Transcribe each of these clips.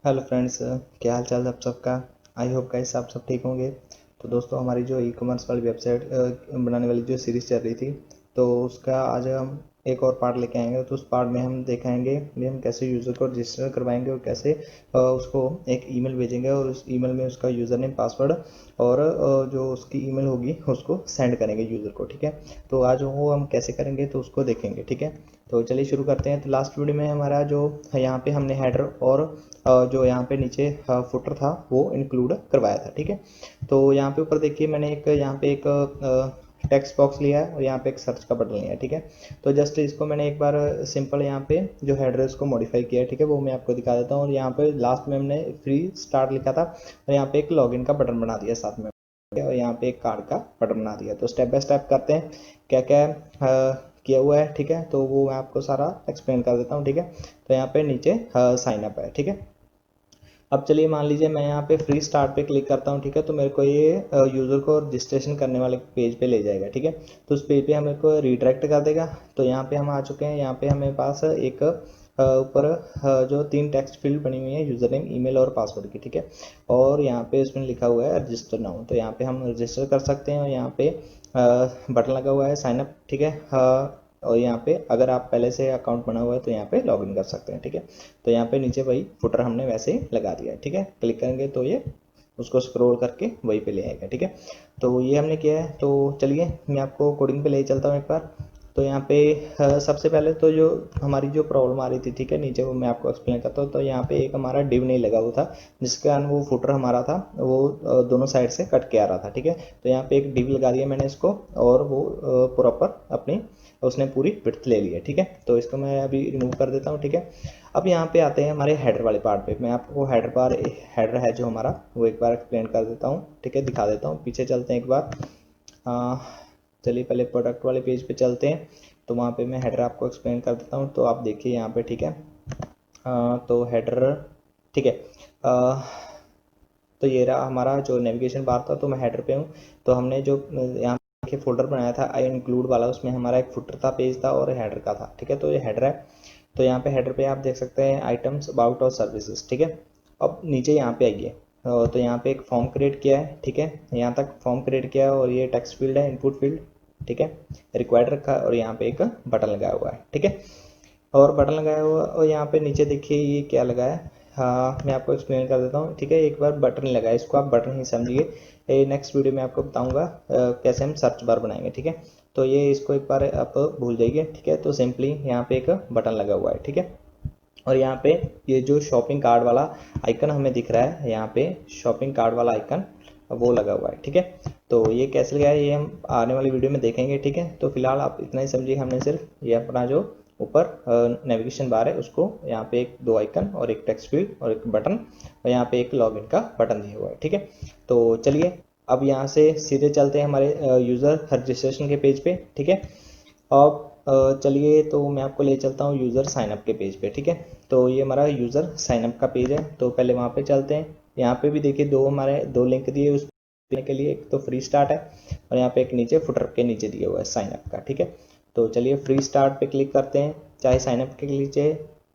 Hello friends, क्या हाल चाल आप सबका। आई होप गाइस आप सब ठीक होंगे। तो दोस्तों, हमारी जो ई कॉमर्स वाली वेबसाइट बनाने वाली जो सीरीज़ चल रही थी, तो उसका आज हम एक और पार्ट लेके आएंगे। तो उस पार्ट में हम दिखाएंगे कि हम कैसे यूज़र को रजिस्टर करवाएंगे और कैसे उसको एक ईमेल भेजेंगे और उस ईमेल में उसका यूज़र नेम पासवर्ड और जो उसकी ईमेल होगी उसको सेंड करेंगे यूज़र को। ठीक है, तो आज वो हम कैसे करेंगे तो उसको देखेंगे। ठीक है, तो चलिए शुरू करते हैं। तो लास्ट वीडियो में हमारा जो यहाँ पे हमने हेडर और जो यहाँ पे नीचे फुटर था वो इंक्लूड करवाया था। ठीक है, तो यहाँ पे ऊपर देखिए मैंने एक यहाँ पे एक टेक्स्ट बॉक्स लिया है और यहाँ पे एक सर्च का बटन लिया है। ठीक है, तो जस्ट इसको मैंने एक बार सिंपल यहाँ पे जो हेडर है उसको मॉडिफाई किया है। ठीक है, वो मैं आपको दिखा देता हूँ। और यहाँ पे लास्ट में हमने फ्री स्टार्ट लिखा था और यहाँ पे एक लॉगिन का बटन बना दिया साथ में, और यहाँ पे एक कार्ड का बटन बना दिया। तो स्टेप बाय स्टेप करते हैं क्या क्या किया हुआ है। ठीक है, तो वो मैं आपको सारा एक्सप्लेन कर देता हूँ। ठीक है, तो यहाँ पे नीचे साइन अप है। ठीक है, अब चलिए मान लीजिए मैं यहाँ पे फ्री स्टार्ट पे क्लिक करता हूँ। ठीक है, तो मेरे को ये यूज़र को रजिस्ट्रेशन करने वाले पेज पे ले जाएगा। ठीक है, तो उस पेज पे हमें को रिडायरेक्ट कर देगा। तो यहाँ पे हम आ चुके हैं। यहाँ पे हमें पास एक ऊपर जो 3 टेक्स्ट फील्ड बनी हुई है, यूज़र नेम, ईमेल और पासवर्ड की। ठीक है, और यहाँ पे उसमें लिखा हुआ है रजिस्टर नाउ, तो यहाँ पे हम रजिस्टर कर सकते हैं। और यहाँ पे बटन लगा हुआ है साइन अप। ठीक है, और यहाँ पे अगर आप पहले से अकाउंट बना हुआ है तो यहाँ पे लॉगिन कर सकते हैं। ठीक है, तो यहाँ पे नीचे वही फुटर हमने वैसे ही लगा दिया है। ठीक है, क्लिक करेंगे तो ये उसको स्क्रॉल करके वही पे ले आएगा। ठीक है, तो ये हमने किया है। तो चलिए मैं आपको कोडिंग पे ले चलता हूँ एक बार। तो यहाँ पे सबसे पहले तो जो हमारी जो प्रॉब्लम आ रही थी, ठीक है, नीचे वो मैं आपको एक्सप्लेन करता हूँ। तो यहाँ पे एक हमारा डिव नहीं लगा हुआ था, जिसके कारण वो फुटर हमारा था वो दोनों साइड से कट के आ रहा था। ठीक है, तो यहाँ पे एक डिव लगा दिया मैंने इसको, और वो प्रॉपर अपनी उसने पूरी विड्थ ले ली है। ठीक है, तो इसको मैं अभी रिमूव कर देता हूँ। ठीक है, अब यहाँ पे आते हैं हमारे हेडर वाले पार्ट पे। मैं आपको हेडर है जो हमारा वो एक बार एक्सप्लेन कर देता हूँ। ठीक है, दिखा देता हूँ। पीछे चलते हैं एक बार। चलिए पहले प्रोडक्ट वाले पेज पे चलते हैं। तो वहाँ पे मैं हेडर आपको एक्सप्लेन कर देता हूँ। तो आप देखिए यहाँ पे। ठीक है, तो हेडर, ठीक है, तो ये रहा हमारा जो नेविगेशन बार था। तो मैं हेडर पे हूँ। तो हमने जो यहाँ पे फोल्डर बनाया था आई इंक्लूड वाला, उसमें हमारा एक फुटर था, पेज था और हेडर का था। ठीक है, तो ये हेडर है। तो यहाँ पे हेडर पे आप देख सकते हैं आइटम्स, अबाउट और सर्विसेज। ठीक है, अब नीचे यहाँ पे आइए। तो यहाँ पे एक फॉर्म क्रिएट किया है। ठीक है, यहाँ तक फॉर्म क्रिएट किया है और ये टेक्स्ट फील्ड है, इनपुट फील्ड। ठीक है, रिक्वायर्ड रखा है और यहाँ पे एक बटन लगाया हुआ है। ठीक है, और बटन लगाया हुआ, और यहाँ पे नीचे देखिए ये क्या लगा है। हाँ, मैं आपको एक्सप्लेन कर देता हूँ। ठीक है, एक बार बटन लगा है, इसको आप बटन ही समझिए। नेक्स्ट वीडियो में आपको बताऊंगा कैसे हम सर्च बार बनाएंगे। ठीक है, तो ये इसको एक बार आप भूल जाइए। ठीक है, तो सिंपली यहाँ पे एक बटन लगा हुआ है। ठीक है, और यहाँ पे ये जो शॉपिंग कार्ड वाला आइकन हमें दिख रहा है, यहाँ पे शॉपिंग कार्ड वाला आइकन वो लगा हुआ है। ठीक है, तो ये कैसे लगा है ये हम आने वाली वीडियो में देखेंगे। ठीक है, तो फिलहाल आप इतना ही समझिए। हमने सिर्फ ये अपना जो ऊपर नेविगेशन बार है उसको यहाँ पे एक 2 आइकन और एक टेक्स्ट फील्ड और एक बटन और यहाँ पे एक लॉगिन का बटन दिया हुआ है। ठीक है, तो चलिए अब यहाँ से सीधे चलते हैं हमारे यूज़र रजिस्ट्रेशन के पेज पे। ठीक है, अब चलिए तो मैं आपको ले चलता हूँ यूज़र साइनअप के पेज पे। ठीक है, तो ये हमारा यूज़र साइनअप का पेज है। तो पहले वहाँ पे चलते हैं। यहाँ पे भी देखिए हमारे दो लिंक दिए उस के लिए, एक तो फ्री स्टार्ट है और यहाँ पे एक नीचे फुटर के नीचे दिया हुआ है साइनअप का। ठीक है, तो चलिए फ्री स्टार्ट पे क्लिक करते हैं। चाहे साइनअप के नीचे,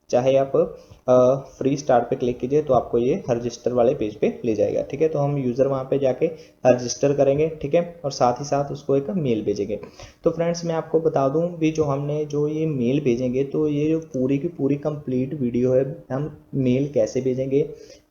चाहे आप फ्री स्टार्ट पे क्लिक कीजिए, तो आपको ये रजिस्टर वाले पेज पे ले जाएगा। ठीक है, तो हम यूज़र वहाँ पे जाके रजिस्टर करेंगे। ठीक है, और साथ ही साथ उसको एक मेल भेजेंगे। तो फ्रेंड्स मैं आपको बता दूं भी, जो हमने जो ये मेल भेजेंगे, तो ये जो पूरी की पूरी कंप्लीट वीडियो है, हम मेल कैसे भेजेंगे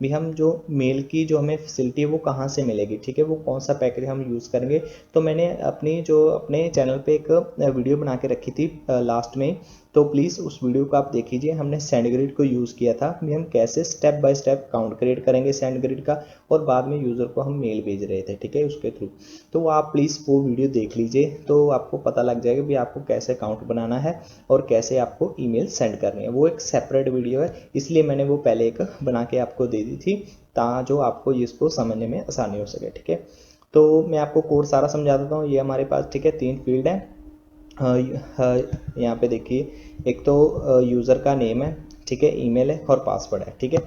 भी, हम जो मेल की जो हमें फैसिलिटी है वो कहाँ से मिलेगी, ठीक है, वो कौन सा पैकेज हम यूज़ करेंगे। तो मैंने अपने चैनल पे एक वीडियो बना के रखी थी लास्ट में। तो प्लीज़ उस वीडियो को आप देख लीजिए। हमने सेंडग्रिड को यूज़ किया था भी, हम कैसे step by step count create करेंगे सेंडग्रिड का, और बाद में यूज़र को हम मेल भेज रहे थे। ठीक है, उसके थ्रू। तो आप प्लीज़ वो वीडियो देख लीजिए, तो आपको पता लग जाएगा भी आपको कैसे अकाउंट बनाना है और कैसे आपको ईमेल सेंड करनी है। वो एक सेपरेट वीडियो है, इसलिए मैंने वो पहले एक बना के आपको दे दी थी, जो आपको इसको समझने में आसानी हो सके। ठीक है, तो मैं आपको कोड सारा समझा देता हूँ। ये हमारे पास, ठीक है, 3 फील्ड है। यहाँ पे देखिए, एक तो यूज़र का नेम है, ठीक है, ईमेल है और पासवर्ड है। ठीक है,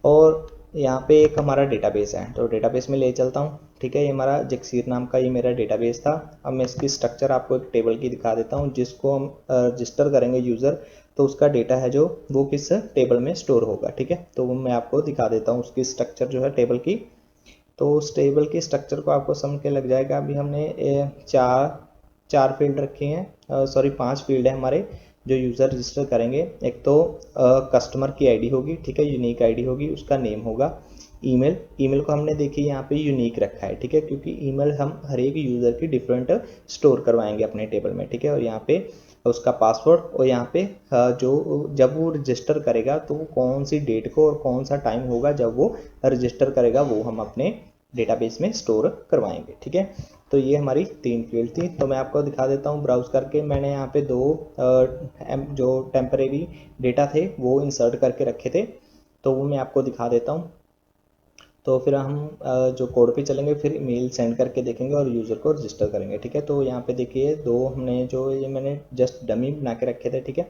और यहाँ पे एक हमारा डेटाबेस है, तो डेटाबेस में ले चलता हूँ। ठीक है, ये हमारा जगसीर नाम का ये मेरा डेटाबेस था। अब मैं इसकी स्ट्रक्चर आपको एक टेबल की दिखा देता हूँ, जिसको हम रजिस्टर करेंगे यूज़र, तो उसका डेटा है जो वो किस टेबल में स्टोर होगा। ठीक है, तो वो मैं आपको दिखा देता हूँ उसकी स्ट्रक्चर जो है टेबल की। तो उस टेबल की स्ट्रक्चर को आपको समझ के लग जाएगा। अभी हमने चार फील्ड रखे हैं, सॉरी 5 फील्ड है हमारे जो यूज़र रजिस्टर करेंगे। एक तो कस्टमर की आईडी होगी, ठीक है, यूनिक आईडी होगी, उसका नेम होगा। ईमेल को हमने देखिए यहाँ पे यूनिक रखा है, ठीक है, क्योंकि ईमेल हम हर एक यूज़र की डिफरेंट स्टोर करवाएंगे अपने टेबल में। ठीक है, और यहाँ पे उसका पासवर्ड, और यहाँ पे जो जब वो रजिस्टर करेगा तो कौन सी डेट को और कौन सा टाइम होगा जब वो रजिस्टर करेगा, वो हम अपने डेटाबेस में स्टोर करवाएंगे। ठीक है, तो ये हमारी 3 फील्ड थी। तो मैं आपको दिखा देता हूँ ब्राउज करके। मैंने यहाँ पे 2 जो टेम्परेरी डेटा थे वो इंसर्ट करके रखे थे, तो वो मैं आपको दिखा देता हूँ। तो फिर हम जो कोड पे चलेंगे, फिर मेल सेंड करके देखेंगे और यूज़र को रजिस्टर करेंगे। ठीक है, तो यहाँ पे देखिए 2 हमने जो ये मैंने जस्ट डमी बना के रखे थे। ठीक है,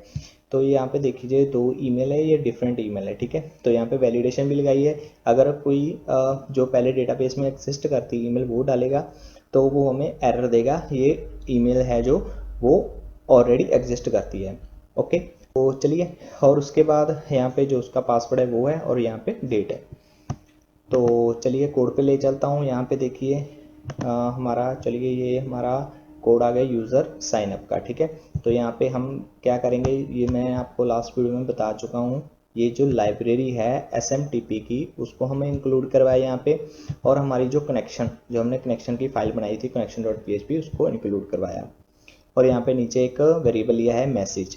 तो यहाँ पे देखिए 2 ईमेल है, ये डिफरेंट ईमेल है। ठीक है, तो यहाँ पे वैलिडेशन भी लगाई है। अगर कोई जो पहले डेटाबेस में एग्जिस्ट करती ईमेल वो डालेगा तो वो हमें एरर देगा, ये ईमेल है जो वो ऑलरेडी एग्जिस्ट करती है। ओके, तो चलिए, और उसके बाद यहाँ पे जो उसका पासवर्ड है वो है, और यहाँ पे डेट है। तो चलिए कोड पे ले चलता हूँ। यहाँ पे देखिए हमारा, चलिए ये हमारा कोड आ गया यूज़र साइनअप का। ठीक है, तो यहाँ पे हम क्या करेंगे, ये मैं आपको लास्ट वीडियो में बता चुका हूँ। ये जो लाइब्रेरी है SMTP की, उसको हमें इंक्लूड करवाया यहाँ पे, और हमारी जो कनेक्शन, जो हमने कनेक्शन की फाइल बनाई थी connection.php, उसको इंक्लूड करवाया। और यहाँ पे नीचे एक वेरिएबल लिया है मैसेज।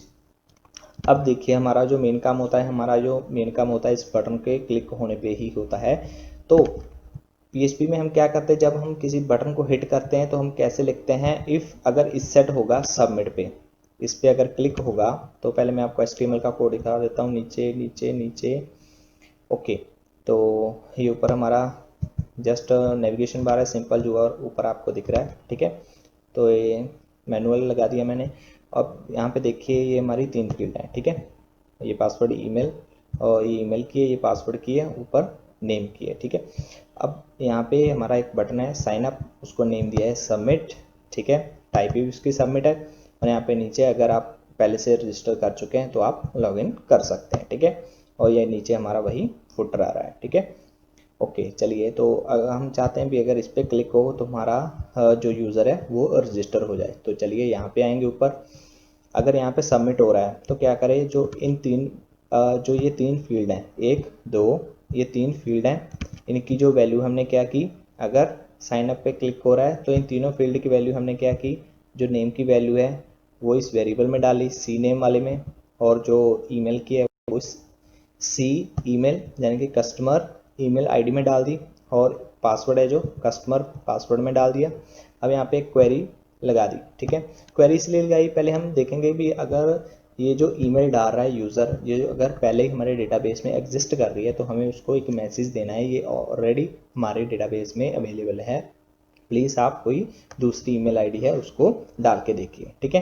अब देखिए हमारा जो मेन काम होता है, इस बटन के क्लिक होने पे ही होता है। तो PHP में हम क्या करते हैं, जब हम किसी बटन को हिट करते हैं तो हम कैसे लिखते हैं, इफ़ अगर इस सेट होगा सबमिट पे, इस पे अगर क्लिक होगा, तो पहले मैं आपको HTML का कोड दिखा देता हूँ। नीचे नीचे नीचे, ओके, तो ये ऊपर हमारा जस्ट नेविगेशन बार है, सिंपल जो ऊपर आपको दिख रहा है। ठीक है, तो ये मैनुअल लगा दिया मैंने। अब यहाँ पे देखिए ये हमारी 3 फील्ड है। ठीक है, ये पासवर्ड ईमेल, और ये ईमेल की है, ये पासवर्ड की है, ऊपर नेम की है। ठीक है, अब यहाँ पे हमारा एक बटन है साइन अप, उसको नेम दिया है सबमिट। ठीक है, टाइप भी उसकी सबमिट है, और यहाँ पे नीचे अगर आप पहले से रजिस्टर कर चुके हैं तो आप लॉगिन कर सकते हैं। ठीक है, और ये नीचे हमारा वही फुटर आ रहा है। ठीक है, ओके, चलिए, तो अगर हम चाहते हैं भी अगर इस पर क्लिक हो तो हमारा जो यूज़र है वो रजिस्टर हो जाए, तो चलिए यहाँ पे आएंगे ऊपर। अगर यहाँ पे सबमिट हो रहा है तो क्या करें, जो ये 3 फील्ड हैं, 1 2, ये 3 फील्ड हैं, इनकी जो वैल्यू हमने क्या की, अगर साइन अप पे क्लिक हो रहा है तो इन तीनों फील्ड की वैल्यू हमने क्या की, जो नेम की वैल्यू है वो इस वेरिएबल में डाली, सी नेम वाले में, और जो ईमेल की है वो इस सी ईमेल यानी कि कस्टमर ईमेल आईडी में डाल दी, और पासवर्ड है जो कस्टमर पासवर्ड में डाल दिया। अब यहाँ पे एक क्वेरी लगा दी। ठीक है, क्वेरी इसलिए लगाई, पहले हम देखेंगे भी अगर ये जो ईमेल डाल रहा है यूज़र, ये जो अगर पहले ही हमारे डेटाबेस में एग्जिस्ट कर रही है तो हमें उसको एक मैसेज देना है, ये ऑलरेडी हमारे डेटाबेस में अवेलेबल है, प्लीज़ आप कोई दूसरी ईमेल आईडी है उसको डाल के देखिए। ठीक है,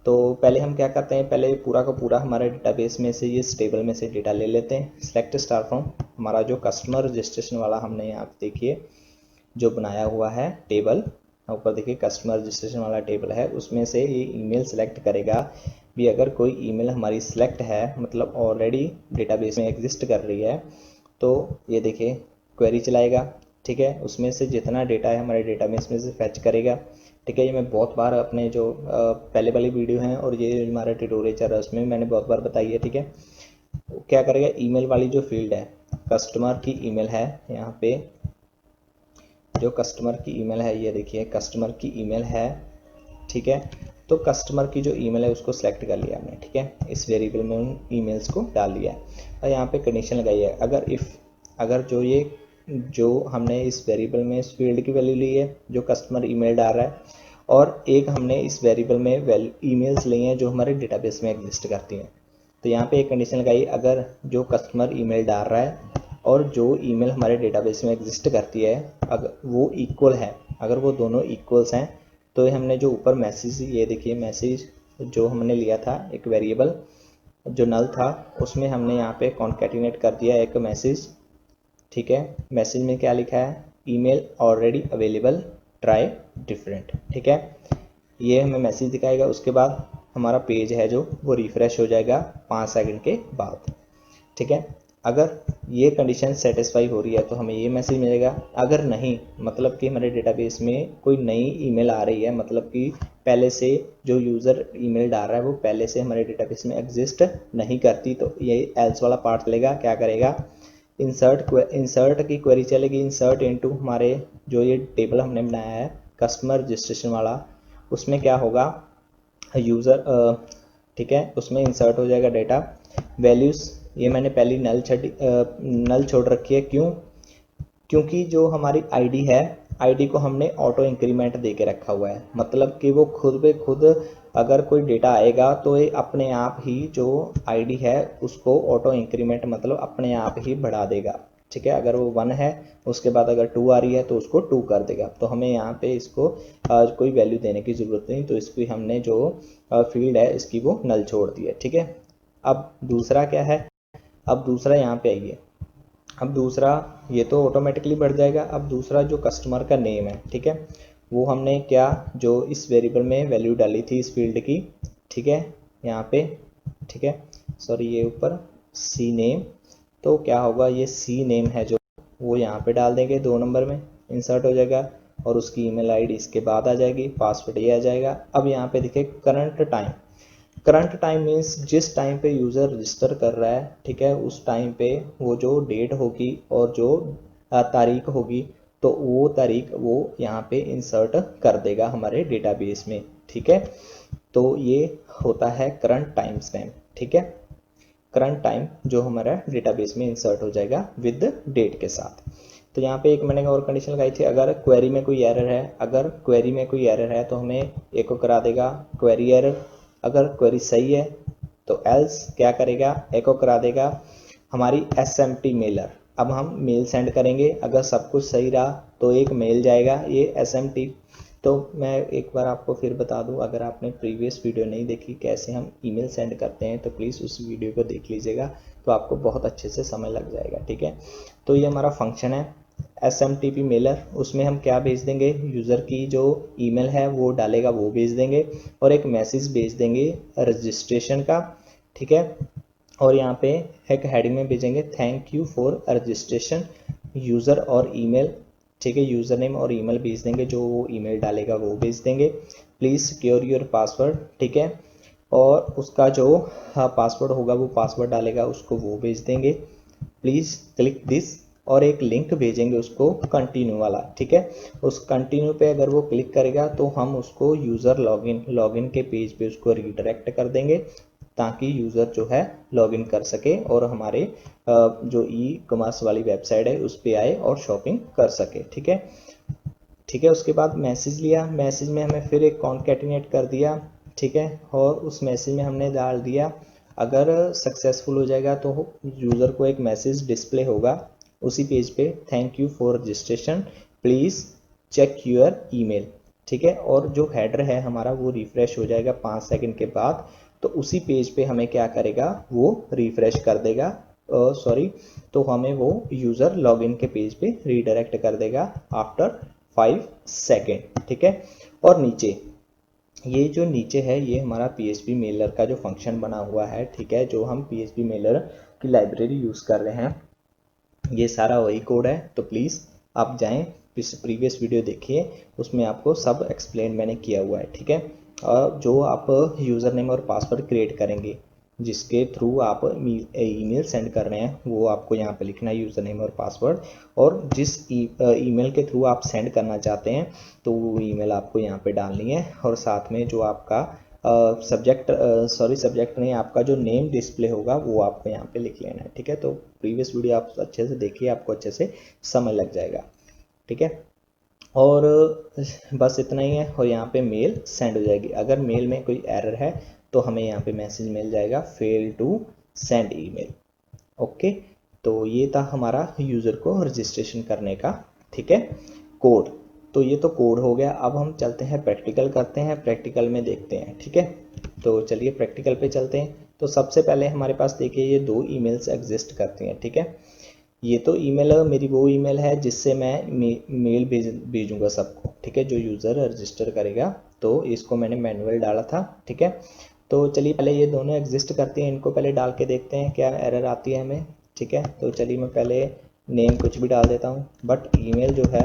तो पहले हम क्या करते हैं, पहले पूरा का पूरा हमारे डेटाबेस में से ये टेबल में से डेटा ले लेते हैं। सेलेक्ट स्टार फ्रॉम, हमारा जो कस्टमर रजिस्ट्रेशन वाला हमने यहाँ पे देखिए जो बनाया हुआ है टेबल, ऊपर देखिए कस्टमर रजिस्ट्रेशन वाला टेबल है, उसमें से ये ईमेल सेलेक्ट करेगा भी। अगर कोई ईमेल हमारी सिलेक्ट है, मतलब ऑलरेडी डेटाबेस में एग्जिस्ट कर रही है, तो ये देखिए क्वेरी चलाएगा। ठीक है, उसमें से जितना डेटा है हमारे डेटाबेस में से फैच करेगा। ठीक है, ये मैं बहुत बार अपने जो पहले वाली वीडियो हैं और ये हमारा ट्यूटोरियल चल रहा है उसमें मैंने बहुत बार बताई है। ठीक है, क्या करेगा, ईमेल वाली जो फील्ड है, कस्टमर की ईमेल है, यहाँ पे जो कस्टमर की ईमेल है, ये देखिए कस्टमर की ईमेल है। ठीक है, तो कस्टमर की जो ईमेल है उसको सेलेक्ट कर लिया हमने। ठीक है, इस वेरिएबल में उन ईमेल्स को डाल दिया है, और यहाँ पे कंडीशन लगाई है, अगर जो हमने इस वेरिएबल में इस फील्ड की वैल्यू ली है जो कस्टमर ईमेल डाल रहा है, और एक हमने इस वेरिएबल में ईमेल्स ली हैं जो हमारे डेटाबेस में एग्जिस्ट करती हैं, तो यहाँ पे एक कंडीशन लगाई, अगर जो कस्टमर ईमेल डाल रहा है और जो ईमेल हमारे डेटाबेस में एग्जिस्ट करती है अगर वो इक्वल है, अगर वो दोनों इक्वल्स हैं, तो हमने जो ऊपर मैसेज, ये देखिए मैसेज जो हमने लिया था एक वेरिएबल जो नल था, उसमें हमने यहाँ पे कॉन्कैटिनेट कर दिया एक मैसेज। ठीक है, मैसेज में क्या लिखा है, email already available, try different. ठीक है, ये हमें मैसेज दिखाएगा। उसके बाद हमारा पेज है जो वो रिफ्रेश हो जाएगा 5 सेकंड के बाद। ठीक है, अगर ये कंडीशन सेटिस्फाई हो रही है तो हमें ये मैसेज मिलेगा। अगर नहीं, मतलब कि हमारे डेटाबेस में कोई नई ईमेल आ रही है, मतलब कि पहले से जो यूज़र ईमेल डाल रहा है वो पहले से हमारे डेटाबेस में एग्जिस्ट नहीं करती, तो ये एल्स वाला पार्ट लेगा। क्या करेगा, इंसर्ट की क्वेरी चलेगी, इंसर्ट इनटू हमारे जो ये टेबल हमने बनाया है कस्टमर रजिस्ट्रेशन वाला, उसमें क्या होगा, यूज़र, ठीक है, उसमें इंसर्ट हो जाएगा डेटा। वैल्यूज़ ये मैंने पहली नल छोड़ रखी है, क्यों, क्योंकि जो हमारी आईडी है, आईडी को हमने ऑटो इंक्रीमेंट दे के रखा हुआ है, मतलब कि वो खुद पे खुद अगर कोई डेटा आएगा तो ये अपने आप ही जो आईडी है उसको ऑटो इंक्रीमेंट मतलब अपने आप ही बढ़ा देगा। ठीक है, अगर वो 1 है उसके बाद अगर 2 आ रही है तो उसको 2 कर देगा। तो हमें यहाँ पे इसको कोई वैल्यू देने की ज़रूरत नहीं, तो इसकी हमने जो फील्ड है इसकी वो नल छोड़ दी है। ठीक है, अब दूसरा क्या है, अब दूसरा यहाँ पे आइए, अब दूसरा ये तो ऑटोमेटिकली बढ़ जाएगा। अब दूसरा जो कस्टमर का नेम है, ठीक है, वो हमने क्या जो इस वेरिएबल में वैल्यू डाली थी इस फील्ड की, ठीक है, यहाँ पे, ठीक है, सॉरी ये ऊपर सी नेम, तो क्या होगा, ये सी नेम है जो वो यहाँ पे डाल देंगे, 2 नंबर में इंसर्ट हो जाएगा और उसकी ईमेल आईडी इसके बाद आ जाएगी, पासवर्ड ये आ जाएगा। अब यहाँ पे देखिए current time, current time means जिस टाइम पे यूज़र रजिस्टर कर रहा है, ठीक है, उस टाइम पे वो जो डेट होगी और जो तारीख होगी, तो वो तारीख वो यहाँ पे इंसर्ट कर देगा हमारे डेटाबेस में। ठीक है, तो ये होता है करंट टाइम स्टैम्प। ठीक है, करंट टाइम जो हमारा डेटाबेस में इंसर्ट हो जाएगा विद डेट के साथ। तो यहाँ पे एक मैंने और कंडीशन लगाई थी, अगर क्वेरी में कोई एरर है, अगर क्वेरी में कोई एरर है तो हमें एको करा देगा क्वेरी एरर, अगर क्वेरी सही है तो एल्स क्या करेगा, एको करा देगा हमारी SMT मेलर। अब हम मेल सेंड करेंगे, अगर सब कुछ सही रहा तो एक मेल जाएगा ये SMT। तो मैं एक बार आपको फिर बता दूं, अगर आपने प्रीवियस वीडियो नहीं देखी कैसे हम ईमेल सेंड करते हैं तो प्लीज़ उस वीडियो को देख लीजिएगा, तो आपको बहुत अच्छे से समझ लग जाएगा। ठीक है, तो ये हमारा फंक्शन है SMTP मेलर, उसमें हम क्या भेज देंगे, यूज़र की जो ईमेल है वो डालेगा वो भेज देंगे और एक मैसेज भेज देंगे रजिस्ट्रेशन का। ठीक है, और यहाँ पे एक हेडिंग में भेजेंगे thank you for registration user और ईमेल। ठीक है, यूज़र नेम और ईमेल भेज देंगे, जो वो ईमेल डालेगा वो भेज देंगे। प्लीज़ सिक्योर योर पासवर्ड, ठीक है, और उसका जो पासवर्ड होगा वो पासवर्ड डालेगा उसको वो भेज देंगे। प्लीज़ क्लिक दिस, और एक लिंक भेजेंगे उसको कंटिन्यू वाला। ठीक है, उस कंटिन्यू पे अगर वो क्लिक करेगा तो हम उसको यूज़र लॉगिन के पेज पे उसको रिडायरेक्ट कर देंगे, ताकि यूज़र जो है लॉगिन कर सके और हमारे जो ई कॉमर्स वाली वेबसाइट है उस पर आए और शॉपिंग कर सके। ठीक है, ठीक है, उसके बाद मैसेज लिया, मैसेज में हमें फिर एक कॉन्कैटिनेट कर दिया। ठीक है, और उस मैसेज में हमने डाल दिया, अगर सक्सेसफुल हो जाएगा तो यूज़र को एक मैसेज डिस्प्ले होगा उसी पेज पे, thank you for registration, please check your email. ठीक है, और जो हेडर है हमारा वो रिफ्रेश हो जाएगा 5 सेकंड के बाद, तो उसी पेज पे हमें क्या करेगा, वो रिफ्रेश कर देगा, सॉरी, तो हमें वो यूज़र लॉगिन के पेज पे रीडायरेक्ट कर देगा आफ्टर 5 सेकेंड। ठीक है, और नीचे ये जो नीचे है ये हमारा PHP मेलर का जो फंक्शन बना हुआ है। ठीक है, जो हम PHP मेलर की लाइब्रेरी यूज़ कर रहे हैं, ये सारा वही कोड है। तो प्लीज़ आप जाएं, प्रीवियस वीडियो देखिए, उसमें आपको सब एक्सप्लेन मैंने किया हुआ है। ठीक है, और जो आप यूज़र नेम और पासवर्ड क्रिएट करेंगे जिसके थ्रू आप ईमेल सेंड कर रहे हैं, वो आपको यहाँ पे लिखना है यूज़र नेम और पासवर्ड, और जिस ईमेल के थ्रू आप सेंड करना चाहते हैं तो वो ईमेल आपको यहाँ पे डालनी है, और साथ में जो आपका सब्जेक्ट नहीं, आपका जो नेम डिस्प्ले होगा वो आपको यहाँ पे लिख लेना है। ठीक है, तो प्रीवियस वीडियो आप अच्छे से देखिए, आपको अच्छे से समझ लग जाएगा। ठीक है, और बस इतना ही है, और यहाँ पे मेल सेंड हो जाएगी। अगर मेल में कोई एरर है तो हमें यहाँ पे मैसेज मिल जाएगा fail to send email. Okay, तो ये था हमारा यूज़र को रजिस्ट्रेशन करने का। ठीक है, कोड, तो ये तो कोड हो गया। अब हम चलते हैं प्रैक्टिकल करते हैं, प्रैक्टिकल में देखते हैं। ठीक है, तो चलिए प्रैक्टिकल पे चलते हैं। तो सबसे पहले हमारे पास देखिए ये 2 ईमेल्स एग्जिस्ट करती हैं। ठीक है, ये तो ईमेल मेरी वो ईमेल है जिससे मैं मेल भेजूंगा सबको। ठीक है, जो यूज़र रजिस्टर करेगा, तो इसको मैंने मैनुअल डाला था। ठीक है, तो चलिए पहले ये दोनों एग्जिस्ट करती हैं, इनको पहले डाल के देखते हैं क्या एरर आती है हमें। ठीक है, तो चलिए मैं पहले नेम कुछ भी डाल देता हूँ, बट ईमेल जो है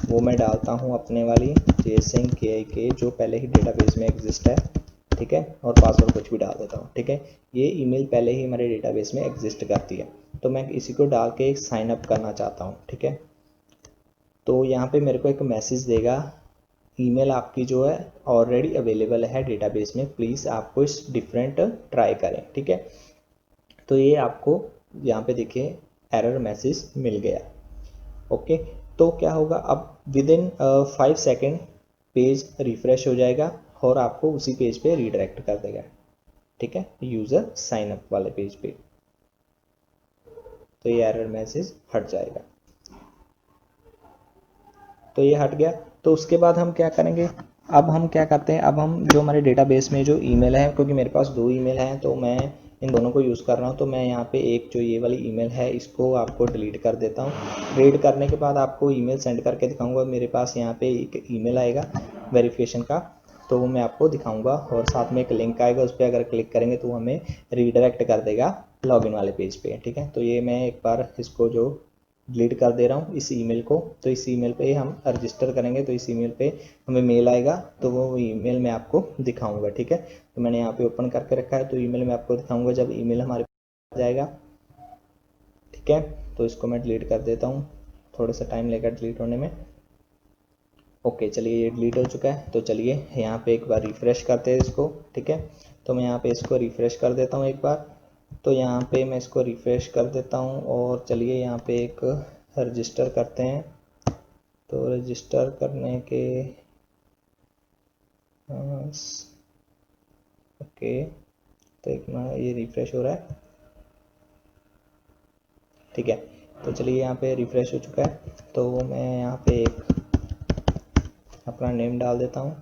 वो मैं डालता हूँ अपने वाली JSON जो पहले ही डेटाबेस में एग्जिस्ट है। ठीक है, और पासवर्ड कुछ भी डाल देता हूँ। ठीक है, ये ईमेल पहले ही हमारे डेटाबेस में एग्जिस्ट करती है, तो मैं इसी को डाल के एक साइन अप करना चाहता हूँ। ठीक है, तो यहाँ पे मेरे को एक मैसेज देगा, ईमेल आपकी जो है ऑलरेडी अवेलेबल है डेटाबेस में, प्लीज़ आपको इस डिफरेंट ट्राई करें। ठीक है, तो ये आपको यहाँ पे देखिए एरर मैसेज मिल गया। ओके, तो क्या होगा अब with in 5 second page refresh हो जाएगा और आपको उसी पेज पे रीडायरेक्ट कर देगा। ठीक है, यूज़र साइन अप वाले पेज पे, तो ये एरर मैसेज हट जाएगा। तो ये हट गया, तो उसके बाद हम क्या करेंगे, अब हम क्या करते हैं, अब हम जो हमारे डेटाबेस में जो ईमेल है, क्योंकि मेरे पास 2 ईमेल हैं तो मैं इन दोनों को यूज़ कर रहा हूँ, तो मैं यहाँ पे एक जो ये वाली ईमेल है इसको आपको डिलीट कर देता हूँ। डिलीट करने के बाद आपको ईमेल सेंड करके दिखाऊंगा। मेरे पास यहाँ पे एक ईमेल आएगा वेरिफिकेशन का, तो वो मैं आपको दिखाऊंगा, और साथ में एक लिंक आएगा, उस पर अगर क्लिक करेंगे तो हमें रीडायरेक्ट कर देगा लॉगिन वाले पेज पे। ठीक है, तो ये मैं एक बार इसको जो डिलीट कर दे रहा हूँ इस ईमेल को, तो इस ईमेल पे हम रजिस्टर करेंगे तो इस ईमेल पे हमें मेल आएगा, तो वो ईमेल मैं आपको दिखाऊंगा। ठीक है, तो मैंने यहाँ पे ओपन करके रखा है, तो ईमेल मैं आपको दिखाऊंगा जब ईमेल हमारे पास आ जाएगा। ठीक है, तो इसको मैं डिलीट कर देता हूँ, थोड़ा सा टाइम लेगा डिलीट होने में। ओके, चलिए ये डिलीट हो चुका है, तो चलिए यहाँ पे एक बार रिफ़्रेश करते हैं इसको। ठीक है, तो मैं यहाँ पे इसको रिफ़्रेश कर देता हूँ एक बार, तो यहाँ पे मैं इसको रिफ़्रेश कर देता हूँ, और चलिए यहाँ पे एक रजिस्टर करते हैं। तो रजिस्टर करने के ओके, तो एक ना ये रिफ़्रेश हो रहा है। ठीक है, तो चलिए यहाँ पे रिफ़्रेश हो चुका है, तो मैं यहाँ पे एक अपना नेम डाल देता हूँ,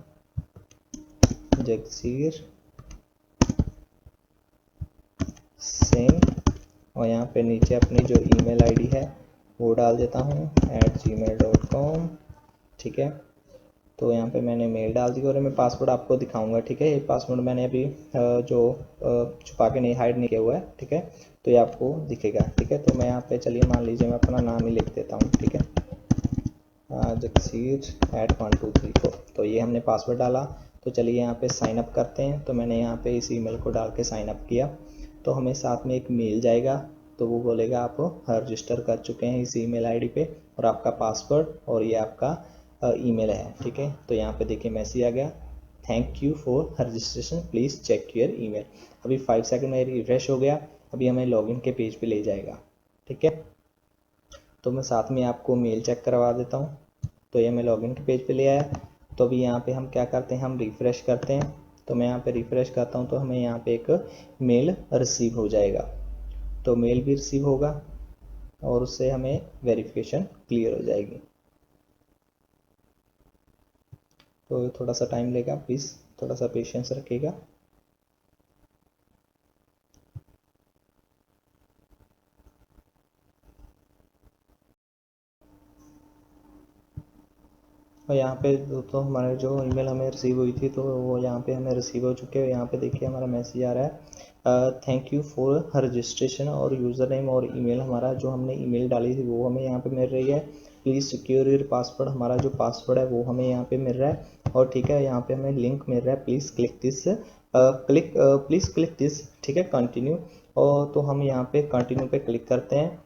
जगसीर सेन, और यहाँ पे नीचे अपनी जो ईमेल आईडी है वो डाल देता हूँ @gmail.com। ठीक है, तो यहाँ पे मैंने मेल डाल दी, और मैं पासवर्ड आपको दिखाऊंगा। ठीक है, ये पासवर्ड मैंने अभी जो छुपा के नहीं, हाइड नहीं किया हुआ है। ठीक है, तो ये आपको दिखेगा। ठीक है, तो मैं यहाँ पे चलिए मान लीजिए मैं अपना नाम ही लिख देता हूँ। ठीक है, जगसीर @1234, तो ये हमने पासवर्ड डाला। तो चलिए यहाँ पे साइन अप करते हैं, तो मैंने यहाँ पे इस ईमेल को डाल के साइन अप किया, तो हमें साथ में एक मेल जाएगा, तो वो बोलेगा आप रजिस्टर कर चुके हैं इस ईमेल आईडी पे, और आपका पासवर्ड और ये आपका ईमेल है। ठीक है, तो यहाँ पे देखिए मैसेज आ गया, thank you for registration, please check your email. अभी 5 सेकंड में रिफ्रेश हो गया, अभी हमें लॉगिन के पेज पे ले जाएगा। ठीक है, तो मैं साथ में आपको मेल चेक करवा देता हूँ। तो ये मैं लॉगिन के पेज पे ले आया, तो अभी यहाँ पे हम क्या करते हैं, हम रिफ़्रेश करते हैं। तो मैं यहाँ पे रिफ़्रेश करता हूँ, तो हमें यहाँ पे एक मेल रिसीव हो जाएगा, तो मेल भी रिसीव होगा और उससे हमें वेरिफिकेशन क्लियर हो जाएगी। तो थोड़ा सा टाइम लेगा, प्लीज़ थोड़ा सा पेशेंस रखिएगा। और यहाँ पे तो हमारे जो ईमेल हमें रिसीव हुई थी, तो वो यहाँ पे हमें रिसीव हो चुके हैं। यहाँ पे देखिए हमारा मैसेज आ रहा है, थैंक यू फॉर रजिस्ट्रेशन, और यूज़र नेम और ईमेल हमारा जो हमने ईमेल डाली थी वो हमें यहाँ पे मिल रही है। प्लीज़ सिक्योर योर पासवर्ड, हमारा जो पासवर्ड है वो हमें यहाँ पे मिल रहा है। और ठीक है, यहाँ पे हमें लिंक मिल रहा है, please click this, please click this. ठीक है, कंटिन्यू, और तो हम यहाँ पे कंटिन्यू पे क्लिक करते हैं,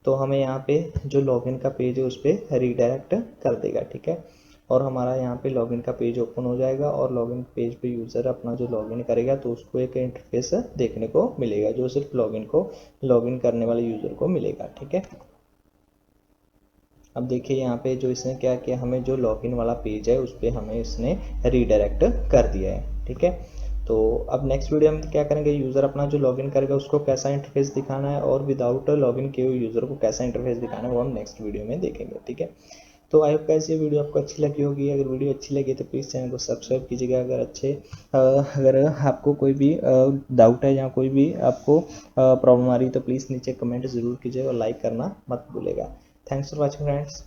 तो हमें यहाँ पे जो लॉगिन का पेज है उस पर रीडायरेक्ट कर देगा। ठीक है, और हमारा यहाँ पे लॉगिन का पेज ओपन हो जाएगा, और लॉगिन पेज पे यूज़र अपना जो लॉगिन करेगा तो उसको एक इंटरफेस देखने को मिलेगा, जो सिर्फ लॉगिन करने वाले यूज़र को मिलेगा। ठीक है, अब देखिए यहाँ पे जो इसने क्या किया, हमें जो लॉगिन वाला पेज है उस पर हमें इसने रीडायरेक्ट कर दिया है। ठीक है, तो अब नेक्स्ट वीडियो में क्या करेंगे, यूज़र अपना जो लॉगिन करेगा उसको कैसा इंटरफेस दिखाना है, और विदाउट लॉगिन किए हुए यूज़र को कैसा इंटरफेस दिखाना है वो हम नेक्स्ट वीडियो में देखेंगे। ठीक है, तो आई होप गाइस ये वीडियो आपको अच्छी लगी होगी। अगर वीडियो अच्छी लगी तो प्लीज़ चैनल को सब्सक्राइब कीजिएगा। अगर आपको कोई भी डाउट है या कोई भी आपको प्रॉब्लम आ रही है तो प्लीज़ नीचे कमेंट ज़रूर कीजिएगा, और लाइक करना मत भूलेगा। Thanks for watching friends.